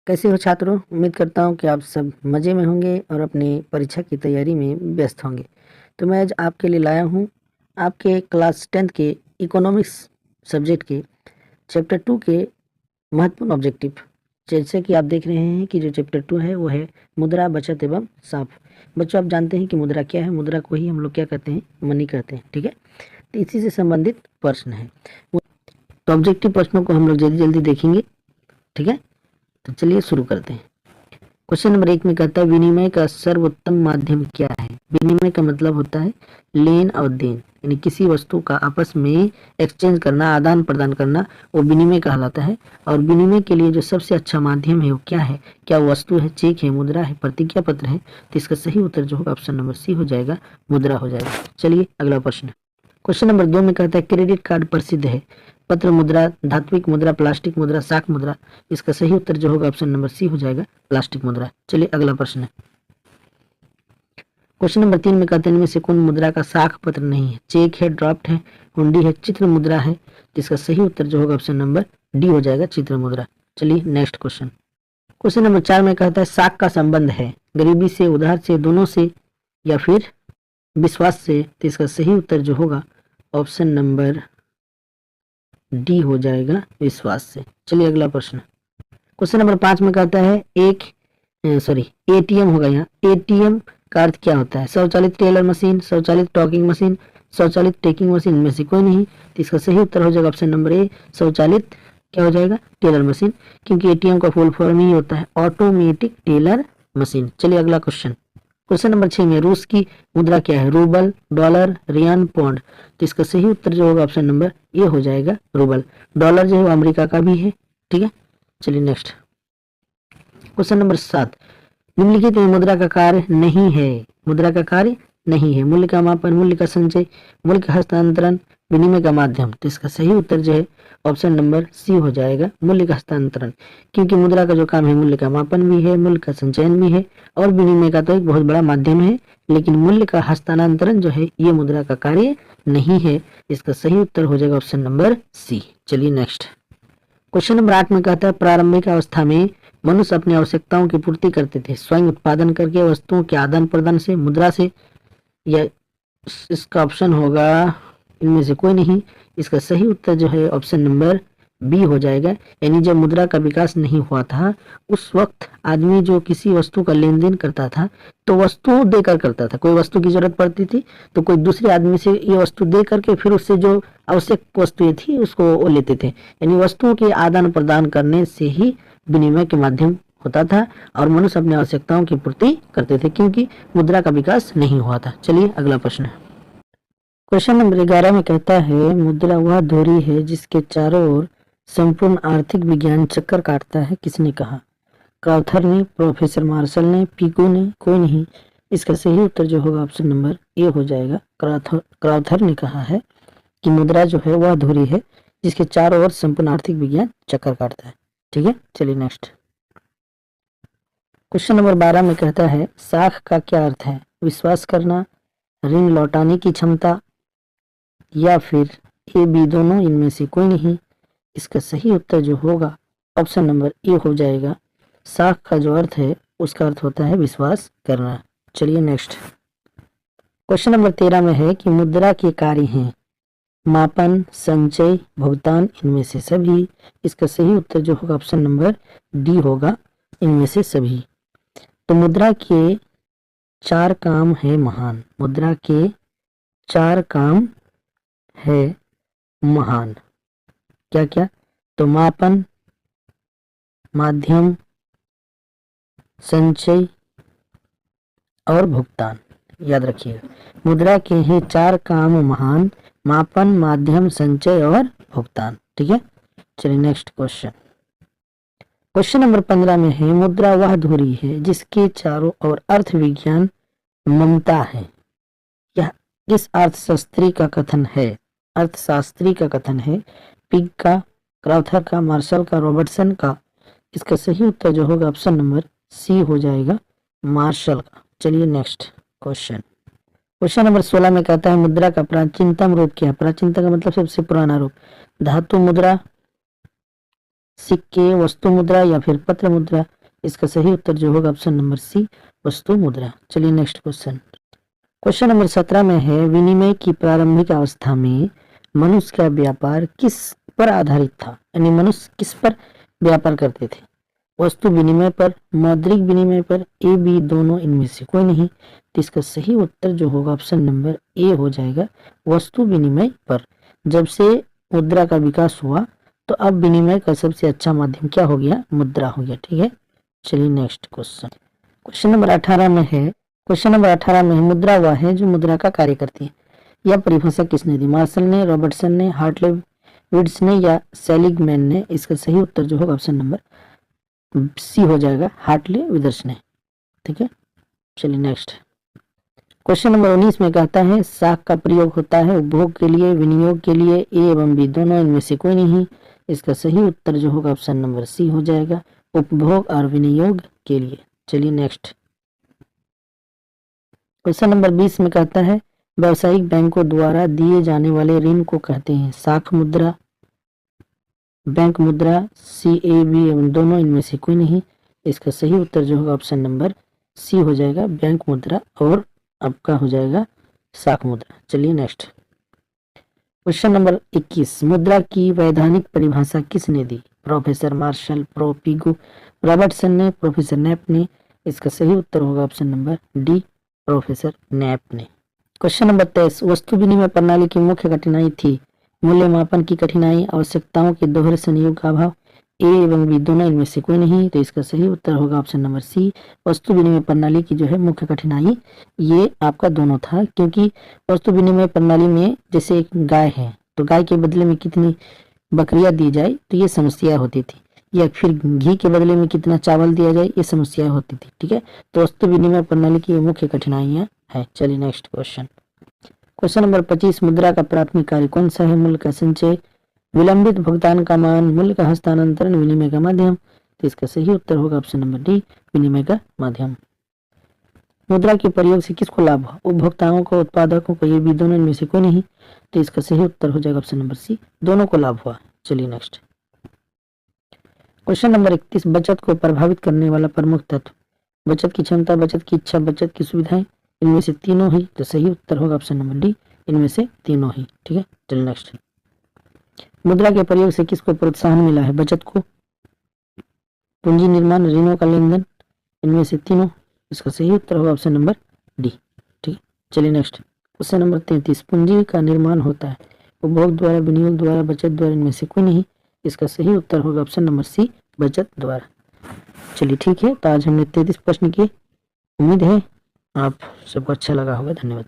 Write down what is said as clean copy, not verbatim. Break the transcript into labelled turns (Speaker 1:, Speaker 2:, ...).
Speaker 1: कैसे हो छात्रों? उम्मीद करता हूँ कि आप सब मज़े में होंगे और अपनी परीक्षा की तैयारी में व्यस्त होंगे। तो मैं आज आपके लिए लाया हूँ आपके क्लास 10th के इकोनॉमिक्स सब्जेक्ट के चैप्टर 2 के महत्वपूर्ण ऑब्जेक्टिव। जैसे कि आप देख रहे हैं कि जो चैप्टर 2 है वो है मुद्रा, बचत एवं साफ। बच्चों, आप जानते हैं कि मुद्रा क्या है? मुद्रा को ही हम लोग क्या कहते हैं? मनी कहते हैं। ठीक है, तो इसी से संबंधित प्रश्न है। तो ऑब्जेक्टिव प्रश्नों को हम लोग जल्दी जल्दी देखेंगे। ठीक है, तो चलिए शुरू करते हैं। क्वेश्चन नंबर 1 में कहता है विनिमय का सर्वोत्तम माध्यम क्या है? विनिमय का मतलब होता है लेन और देन, यानी किसी वस्तु का आपस में एक्सचेंज करना, आदान प्रदान करना, वो विनिमय कहलाता है। और विनिमय के लिए जो सबसे अच्छा माध्यम है वो क्या है? क्या वस्तु है, चेक है, मुद्रा है, प्रतिज्ञा पत्र है? तो इसका सही उत्तर जो होगा ऑप्शन नंबर सी हो जाएगा, मुद्रा हो जाएगा। चलिए अगला प्रश्न। क्वेश्चन नंबर 2 में कहता है क्रेडिट कार्ड प्रसिद्ध है? पत्र मुद्रा, धात्विक मुद्रा, प्लास्टिक मुद्रा, शाक मुद्रा? इसका सही उत्तर जो होगा ऑप्शन नंबर सी हो जाएगा, प्लास्टिक मुद्रा। चलिए अगला प्रश्न है। क्वेश्चन नंबर 3 में कहते हैं इनमें से कौन मुद्रा का शाख पत्र नहीं है? चेक है, ड्राफ्ट है, हुंडी है, चित्र मुद्रा है? जिसका सही उत्तर जो होगा ऑप्शन नंबर डी हो जाएगा, चित्र मुद्रा। चलिए नेक्स्ट क्वेश्चन। क्वेश्चन नंबर 4 में कहता है शाख का संबंध है गरीबी से, उधार से, दोनों से, या फिर विश्वास से? तो इसका सही उत्तर जो होगा ऑप्शन नंबर डी हो जाएगा, विश्वास से। चलिए अगला प्रश्न। क्वेश्चन नंबर 5 में कहता है एटीएम होगा। यहाँ एटीएम का अर्थ क्या होता है? स्वचालित टेलर मशीन, स्वचालित टॉकिंग मशीन, स्वचालित टेकिंग मशीन? में से कोई नहीं। तो इसका सही उत्तर हो जाएगा ऑप्शन नंबर ए, स्वचालित क्या हो जाएगा, टेलर मशीन, क्योंकि एटीएम का फुल फॉर्म ही होता है ऑटोमेटिक टेलर मशीन। चलिए अगला क्वेश्चन। क्वेश्चन नंबर 6 में रूस की मुद्रा क्या है? Rouble, dollar, riyal, pound? तो इसका सही उत्तर जो होगा ऑप्शन नंबर ए हो जाएगा, रूबल। डॉलर जो है वो अमेरिका का भी है। ठीक है, चलिए नेक्स्ट। क्वेश्चन नंबर 7, निम्नलिखित में मुद्रा का कार्य नहीं है? मुद्रा का कार्य नहीं है। मूल्य का मापन, मूल्य का संचय, मूल्य का हस्तांतरण, विनिमय का माध्यम? तो इसका सही उत्तर जो है ऑप्शन नंबर सी हो जाएगा, मूल्य का हस्तांतरण, क्योंकि मुद्रा का जो काम है मूल्य का मापन भी है, मूल्य का संचयन भी है, और विनिमय का तो एक बहुत बड़ा माध्यम है, लेकिन मूल्य का हस्तांतरण जो है ये मुद्रा का कार्य नहीं है। इसका सही उत्तर हो जाएगा ऑप्शन नंबर सी। चलिए नेक्स्ट। क्वेश्चन नंबर 8 में कहता है प्रारंभिक अवस्था में मनुष्य अपनी आवश्यकताओं की पूर्ति करते थे स्वयं उत्पादन करके, वस्तुओं के आदान प्रदान से, मुद्रा से, या इसका ऑप्शन होगा इनमें से कोई नहीं। इसका सही उत्तर जो है ऑप्शन नंबर बी हो जाएगा, यानी जब मुद्रा का विकास नहीं हुआ था उस वक्त आदमी जो किसी वस्तु का लेन देन करता था तो वस्तु देकर करता था। कोई वस्तु की जरूरत पड़ती थी तो कोई दूसरे आदमी से ये वस्तु दे करके फिर उससे जो आवश्यक वस्तुएं थी उसको वो लेते थे, यानी वस्तुओं के आदान प्रदान करने से ही विनिमय के माध्यम होता था और मनुष्य अपनी आवश्यकताओं की पूर्ति करते थे, क्योंकि मुद्रा का विकास नहीं हुआ था। चलिए अगला प्रश्न है। क्वेश्चन नंबर 11 में कहता है मुद्रा वह धुरी है जिसके चारों ओर संपूर्ण आर्थिक विज्ञान चक्कर काटता है? किसने कहा? क्राउथर ने, प्रोफेसर मार्शल ने, पिको ने? कोई नहीं। इसका सही उत्तर जो होगा ऑप्शन नंबर ए हो जाएगा, क्राउथर ने कहा है कि मुद्रा जो है वह धुरी है जिसके चारों ओर संपूर्ण आर्थिक विज्ञान चक्कर काटता है। ठीक है, चलिए नेक्स्ट। क्वेश्चन नंबर 12 में कहता है साख का क्या अर्थ है? विश्वास करना, ऋण लौटाने की क्षमता, या फिर ए बी दोनों? इनमें से कोई नहीं। इसका सही उत्तर जो होगा ऑप्शन नंबर ए हो जाएगा, साख का जो अर्थ है उसका अर्थ होता है विश्वास करना। चलिए नेक्स्ट। क्वेश्चन नंबर 13 में है कि मुद्रा के कार्य हैं मापन, संचय, भुगतान? इनमें से सभी। इसका सही उत्तर जो होगा ऑप्शन नंबर डी होगा, इनमें से सभी। तो मुद्रा के 4 काम है महान। मुद्रा के 4 काम है महान। क्या क्या? तो मापन, माध्यम, संचय और भुगतान। याद रखिएगा, मुद्रा के हैं 4 काम महान, मापन, माध्यम, संचय और भुगतान। ठीक है, चलिए नेक्स्ट क्वेश्चन। क्वेश्चन नंबर 15 में है मुद्रा वह धुरी है जिसके चारों ओर अर्थ विज्ञान ममता है। यह किस अर्थशास्त्री का कथन है? अर्थशास्त्री का कथन है, पिग का, क्राउथर का, मार्शल का, रॉबर्टसन का? इसका सही उत्तर जो होगा ऑप्शन नंबर सी हो जाएगा, मार्शल का। चलिए नेक्स्ट क्वेश्चन। क्वेश्चन नंबर 16 में कहता है मुद्रा का प्राचीनतम रूप क्या है? प्राचीनतम का मतलब सबसे पुराना रूप। धातु मुद्रा, सिक्के, वस्तु मुद्रा, या फिर पत्र मुद्रा? इसका सही उत्तर जो होगा ऑप्शन नंबर सी, वस्तु मुद्रा। चलिए नेक्स्ट क्वेश्चन। क्वेश्चन नंबर 17 में है, विनिमय की प्रारंभिक अवस्था में मनुष्य का व्यापार किस पर आधारित था, यानी मनुष्य किस पर व्यापार करते थे? वस्तु विनिमय पर, मौद्रिक विनिमय पर, ए बी दोनों, इनमें से कोई नहीं। तो इसका सही उत्तर जो होगा ऑप्शन नंबर ए हो जाएगा, वस्तु विनिमय पर। जब से मुद्रा का विकास हुआ तो अब विनिमय का सबसे अच्छा माध्यम क्या हो गया? मुद्रा हो गया। ठीक है, चलिए नेक्स्ट क्वेश्चन। क्वेश्चन नंबर 18 में है, क्वेश्चन नंबर 18 में मुद्रा वह है जो मुद्रा का कार्य करती है। यह परिभाषा किसने दी? मार्शल ने, रॉबर्टसन ने, हार्टले विड्स ने या सेलिगमैन ने? इसका सही उत्तर जो होगा ऑप्शन नंबर सी हो जाएगा, हार्टले विदर्स ने। ठीक है, चलिए नेक्स्ट। क्वेश्चन नंबर 19 में कहता है, साख का प्रयोग होता है उपभोग के लिए, विनियोग के लिए, ए एवं बी दोनों, इनमें से कोई नहीं। इसका सही उत्तर जो होगा ऑप्शन नंबर सी हो जाएगा, उपभोग और विनियोग के लिए। चलिए नेक्स्ट। क्वेश्चन नंबर 20 में कहता है, व्यावसायिक बैंकों द्वारा दिए जाने वाले ऋण को कहते हैं साख मुद्रा, बैंक मुद्रा, CAB एवं दोनों, इनमें से कोई नहीं। इसका सही उत्तर जो होगा ऑप्शन नंबर सी हो जाएगा, बैंक मुद्रा, और आपका हो जाएगा साख मुद्रा। चलिए नेक्स्ट। क्वेश्चन नंबर 21, मुद्रा की वैधानिक परिभाषा किसने दी? प्रोफेसर मार्शल, प्रोपिगो, रॉबर्टसन ने, प्रोफेसर नैप ने? इसका सही उत्तर होगा option number D, professor nap ने। क्वेश्चन नंबर 23, वस्तु विनिमय प्रणाली की मुख्य कठिनाई थी मूल्य मापन की कठिनाई, आवश्यकताओं के दोहरे संयोग का अभाव, ए एवं बी दोनों, इनमें से कोई नहीं। तो इसका सही उत्तर होगा ऑप्शन नंबर सी, वस्तु विनिमय प्रणाली की जो है मुख्य कठिनाई ये आपका दोनों था, क्योंकि वस्तु विनिमय प्रणाली में जैसे एक गाय है तो गाय के बदले में कितनी बकरियां दी जाए तो ये समस्या होती थी, या फिर घी के बदले में कितना चावल दिया जाए ये समस्या होती थी। ठीक है, तो वस्तु विनिमय प्रणाली की मुख्य कठिनाइयां है। चलिए नेक्स्ट क्वेश्चन। क्वेश्चन नंबर 25, मुद्रा का प्राथमिक कार्य कौन सा है? मूल्य का संचय, विलंबित भुगतान का मान, मूल्य का हस्तांतरण, विनिमय का माध्यम? तो इसका सही उत्तर होगा ऑप्शन नंबर डी, विनिमय का माध्यम। मुद्रा के प्रयोग से किसको लाभ हुआ? उपभोक्ताओं को, उत्पादकों को, ये भी दोनों, इनमें से कोई नहीं। तो इसका सही उत्तर हो जाएगा ऑप्शन नंबर सी, दोनों को लाभ हुआ। चलिए नेक्स्ट। क्वेश्चन नंबर 31, बचत को प्रभावित करने वाला प्रमुख तत्व? बचत की क्षमता, बचत की इच्छा, बचत की सुविधाएं, इनमें से तीनों ही। तो सही उत्तर होगा ऑप्शन नंबर डी, इनमें से तीनों ही। ठीक है, चलिए नेक्स्ट। मुद्रा के प्रयोग से किसको प्रोत्साहन मिला है? बचत को, पूंजी निर्माण, ऋणों का लेन देन, इनमें से तीनों। इसका सही उत्तर होगा ऑप्शन नंबर डी। ठीक है, चलिए नेक्स्ट। क्वेश्चन नंबर 33, पूंजी का निर्माण होता है उपभोग द्वारा, विनियोग द्वारा, बचत द्वारा, इनमें से कोई नहीं। इसका सही उत्तर होगा ऑप्शन नंबर सी, बचत द्वारा। चलिए ठीक है, तो आज हमने 33 प्रश्न किए। उम्मीद है आप सबको अच्छा लगा होगा। धन्यवाद।